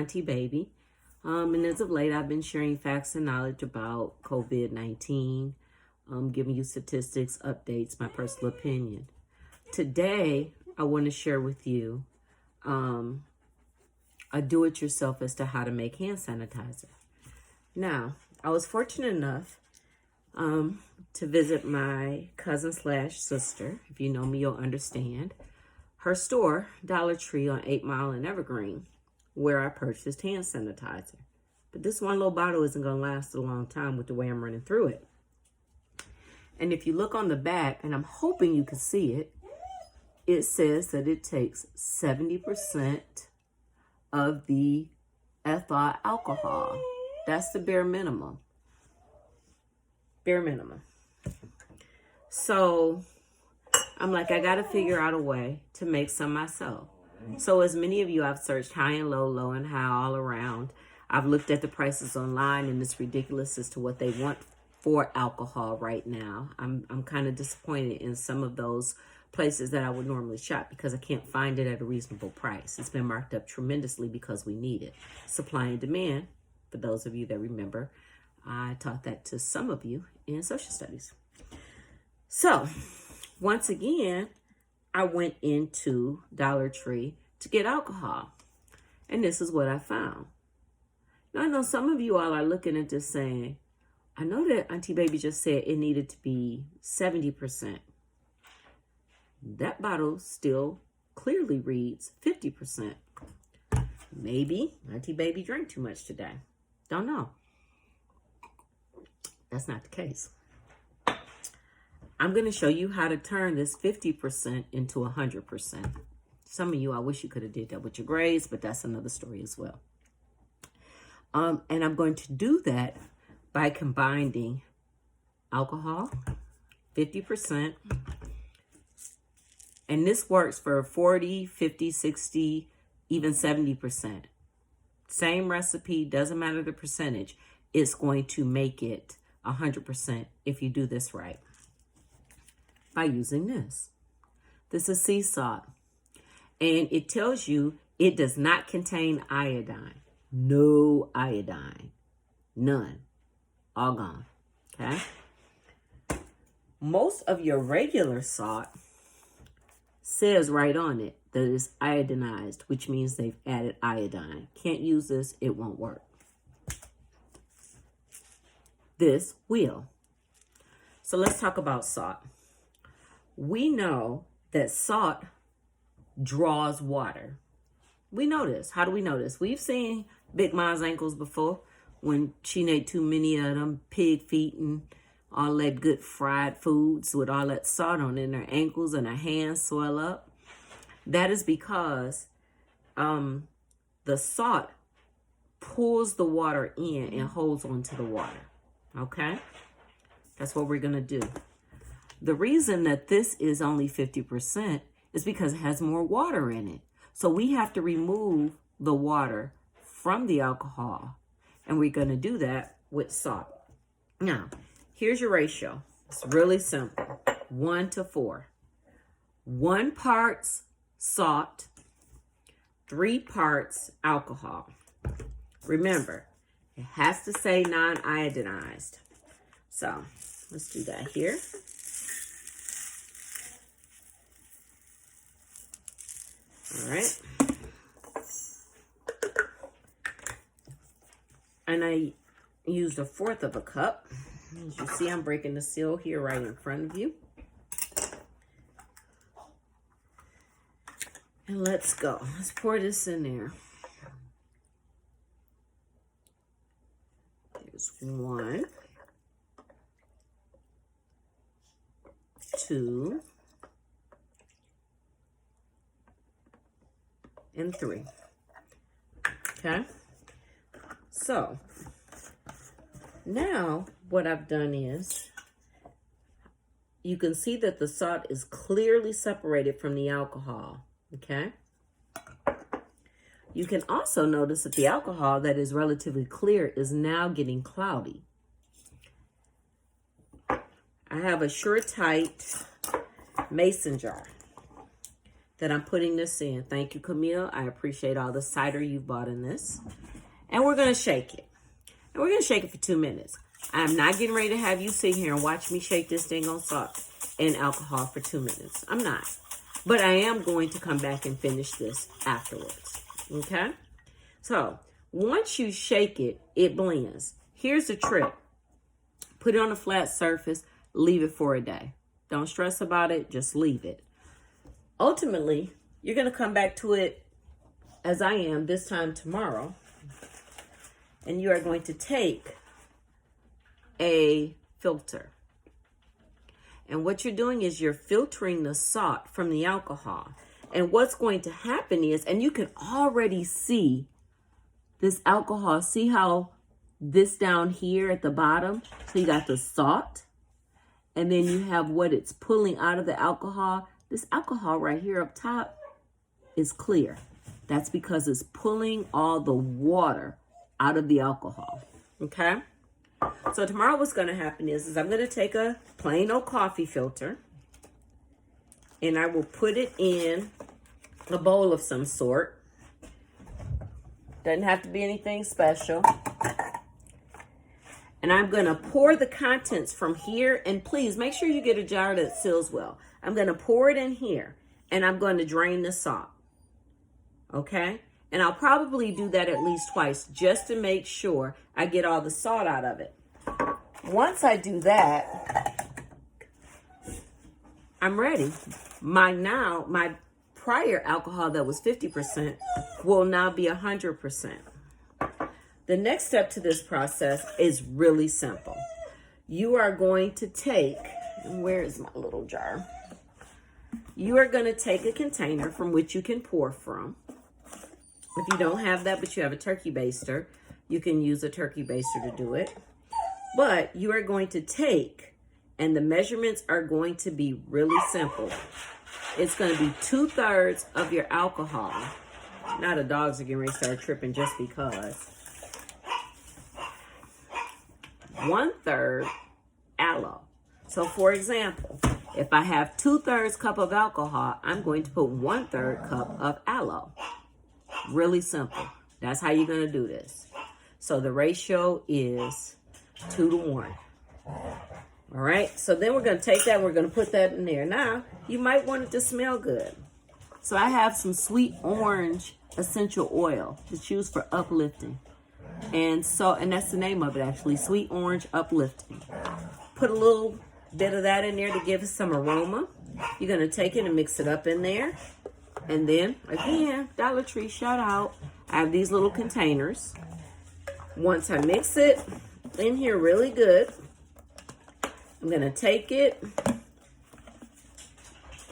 Auntie Baby. And as of late, I've been sharing facts and knowledge about COVID-19, giving you statistics, updates, my personal opinion. Today, I want to share with you a do-it-yourself as to how to make hand sanitizer. Now, I was fortunate enough to visit my cousin slash sister. If you know me, you'll understand. Her store, Dollar Tree on 8 Mile and Evergreen, where I purchased hand sanitizer. But this one little bottle isn't going to last a long time with the way I'm running through it. And if you look on the back, and I'm hoping you can see it, it says that it takes 70% of the ethyl alcohol. That's the bare minimum. Bare minimum. So I'm like, I got to figure out a way to make some myself. So as many of you, I've searched high and low, low and high all around. I've looked at the prices online, and it's ridiculous as to what they want for alcohol right now. I'm kind of disappointed in some of those places that I would normally shop because I can't find it at a reasonable price. It's been marked up tremendously because we need it. Supply and demand, for those of you that remember, I taught that to some of you in social studies. So once again, I went into Dollar Tree to get alcohol. And this is what I found. Now, I know some of you all are looking at this saying, I know that Auntie Baby just said it needed to be 70%. That bottle still clearly reads 50%. Maybe Auntie Baby drank too much today. Don't know. That's not the case. I'm going to show you how to turn this 50% into 100%. Some of you, I wish you could have did that with your grades, but that's another story as well. And I'm going to do that by combining alcohol, 50%. And this works for 40, 50, 60, even 70%. Same recipe, doesn't matter the percentage. It's going to make it 100% if you do this right. By using this. This is sea salt. And it tells you it does not contain iodine. No iodine. None. All gone. Okay? Most of your regular salt says right on it that it's iodinized, which means they've added iodine. Can't use this. It won't work. This will. So let's talk about salt. We know that salt draws water. We know this. How do we know this? We've seen Big Ma's ankles before when she ate too many of them pig feet and all that good fried foods with all that salt on it, and her ankles and her hands swell up. That is because the salt pulls the water in and holds onto the water. Okay? That's what we're going to do. The reason that this is only 50% is because it has more water in it. So we have to remove the water from the alcohol. And we're going to do that with salt. Now, here's your ratio. It's really simple. 1 to 4. 1 parts salt, 3 parts alcohol. Remember, it has to say non-iodinized. So let's do that here. All right. And I used 1/4 of a cup. As you see, I'm breaking the seal here right in front of you. And let's go. Let's pour this in there. There's 1, 2, and 3. Okay. So now what I've done is you can see that the salt is clearly separated from the alcohol. Okay. You can also notice that the alcohol that is relatively clear is now getting cloudy. I have a sure tight mason jar. that I'm putting this in. Thank you, Camille. I appreciate all the cider you've bought in this. And we're going to shake it. And we're going to shake it for 2 minutes. I'm not getting ready to have you sit here and watch me shake this thing on salt and alcohol for 2 minutes. I'm not. But I am going to come back and finish this afterwards. Okay? So, once you shake it, it blends. Here's the trick. Put it on a flat surface. Leave it for a day. Don't stress about it. Just leave it. Ultimately, you're going to come back to it as I am this time tomorrow. And you are going to take a filter. And what you're doing is you're filtering the salt from the alcohol. And what's going to happen is, and you can already see this alcohol. See how this down here at the bottom? So you got the salt. And then you have what it's pulling out of the alcohol. This alcohol right here up top is clear. That's because it's pulling all the water out of the alcohol. Okay? So tomorrow what's going to happen is I'm going to take a plain old coffee filter. And I will put it in a bowl of some sort. Doesn't have to be anything special. And I'm going to pour the contents from here. And please make sure you get a jar that seals well. I'm going to pour it in here. And I'm going to drain the salt. Okay? And I'll probably do that at least twice just to make sure I get all the salt out of it. Once I do that, I'm ready. My prior alcohol that was 50% will now be 100%. The next step to this process is really simple. You are going to take, where is my little jar? You are going to take a container from which you can pour from. If you don't have that, but you have a turkey baster, you can use a turkey baster to do it. But you are going to take, and the measurements are going to be really simple. It's going to be 2/3 of your alcohol. Now the dogs are getting ready to start tripping just because. 1/3 aloe. So for example, if I have 2/3 cup of alcohol, I'm going to put 1/3 cup of aloe. Really simple. That's how you're going to do this. So the ratio is 2-to-1. All right. So then we're going to take that. We're going to put that in there. Now, you might want it to smell good. So I have some sweet orange essential oil that's used for uplifting. And that's the name of it actually, sweet orange uplifting. Put a little bit of that in there to give it some aroma. You're going to take it and mix it up in there. And then, again, Dollar Tree, shout out. I have these little containers. Once I mix it in here really good, I'm going to take it,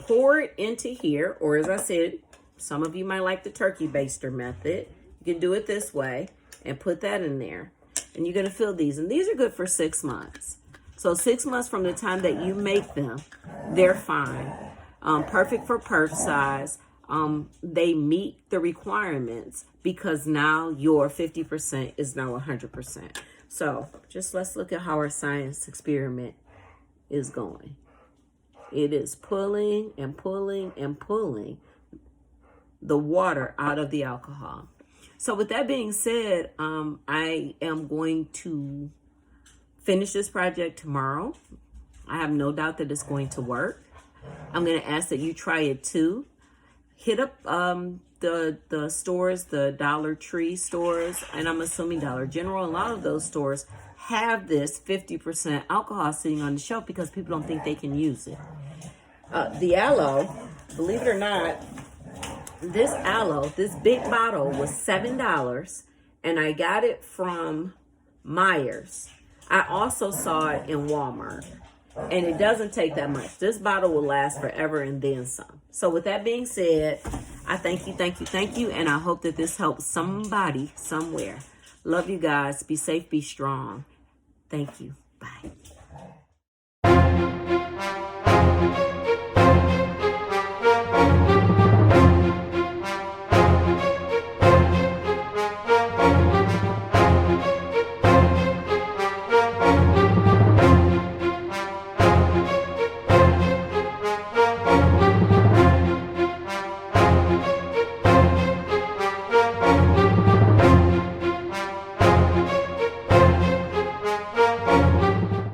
pour it into here, or as I said, some of you might like the turkey baster method. You can do it this way and put that in there. And you're going to fill these. And these are good for 6 months. So 6 months from the time that you make them, they're fine. Perfect for perf size. They meet the requirements because now your 50% is now 100%. So just let's look at how our science experiment is going. It is pulling and pulling and pulling the water out of the alcohol. So with that being said, I am going to finish this project tomorrow. I have no doubt that it's going to work. I'm going to ask that you try it too. Hit up the stores, the Dollar Tree stores, and I'm assuming Dollar General. A lot of those stores have this 50% alcohol sitting on the shelf because people don't think they can use it. The aloe, believe it or not, this aloe, this big bottle was $7, and I got it from Myers. I also saw it in Walmart, and it doesn't take that much. This bottle will last forever and then some. So with that being said, I thank you, and I hope that this helps somebody somewhere. Love you guys. Be safe, be strong. Thank you. Bye.